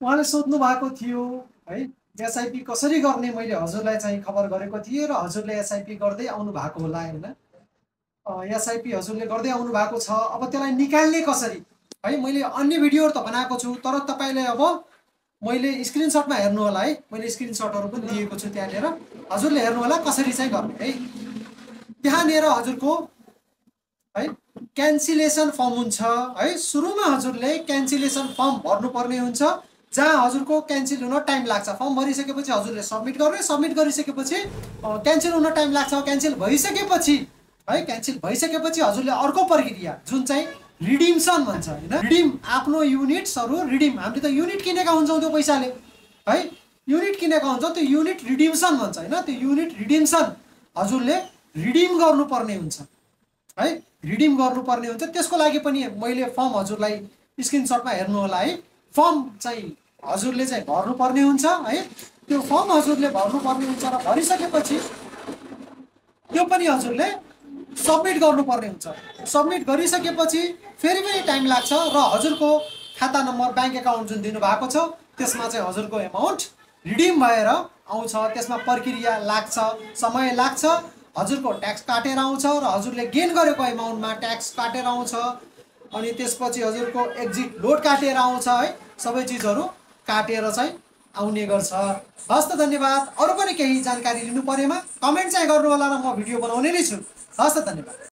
उहाँले सोध्नु भएको थियो है, एसआइपी कसरी गर्ने मैले हजुरलाई चाहिँ खबर गरेको थिएँ र हजुरले एसआइपी गर्दै आउनु भएको होला होइन। एसआइपी हजुरले गर्दै आउनु भएको छ, अब त्यसलाई निकाल्ने कसरी है, मैले अन्य भिडियोहरू त बनाएको छु, तर तपाईँले अब मैले स्क्रिनसटमा हेर्नु होला है, मैले स्क्रिनसटहरू पनि दिएको छु त्यहाँनिर, हजुरले हेर्नु होला कसरी चाहिँ गर्ने है। त्यहाँनिर हजुरको है क्यान्सिलेसन फर्म हुन्छ है, सुरुमा हजुरले क्यान्सिलेसन फर्म भर्नुपर्ने हुन्छ, जहाँ हजुरको क्यान्सल हुन टाइम लाग्छ। फर्म भरिसकेपछि हजुरले सबमिट गर्ने, सबमिट गरिसकेपछि क्यान्सल हुन टाइम लाग्छ। क्यान्सल भइसकेपछि है, क्यान्सल भइसकेपछि हजुरले अर्को प्रक्रिया जुन चाहिँ रिडिम्सन भन्छ होइन, रिडिम आफ्नो युनिट्सहरू रिडिम, हामीले त युनिट किनेका हुन्छौँ त्यो पैसाले है, युनिट किनेका हुन्छौँ, त्यो युनिट रिडिम्सन भन्छ होइन, त्यो युनिट रिडिम्सन हजुरले रिडिम गर्नुपर्ने हुन्छ है, रिडिम गर्नुपर्ने हुन्छ। त्यसको लागि पनि मैले फर्म हजुरलाई स्क्रिनसटमा हेर्नु होला है, फर्म चाहिँ हजुरले चाहिँ भर्नुपर्ने हुन्छ है, त्यो फर्म हजुरले भर्नुपर्ने हुन्छ र भरिसकेपछि त्यो पनि हजुरले सबमिट गर्नुपर्ने हुन्छ। सबमिट गरिसकेपछि फेरि पनि टाइम लाग्छ र हजुरको खाता नम्बर ब्याङ्क एकाउन्ट जुन दिनुभएको छ त्यसमा चाहिँ हजुरको एमाउन्ट रिडिम भएर आउँछ। त्यसमा प्रक्रिया लाग्छ, समय लाग्छ, हजुरको ट्याक्स काटेर आउँछ र हजुरले गेन गरेको एमाउन्टमा ट्याक्स काटेर आउँछ, अनि त्यसपछि हजुरको एक्जिट लोड काटेर आउँछ है, सबै चिजहरू काटेर चाहिँ आउने गर्छ। हस् त धन्यवाद। अरू पनि केही जानकारी लिनु परेमा कमेन्ट चाहिँ गर्नु होला र म भिडियो बनाउने नै छु। हस् त धन्यवाद।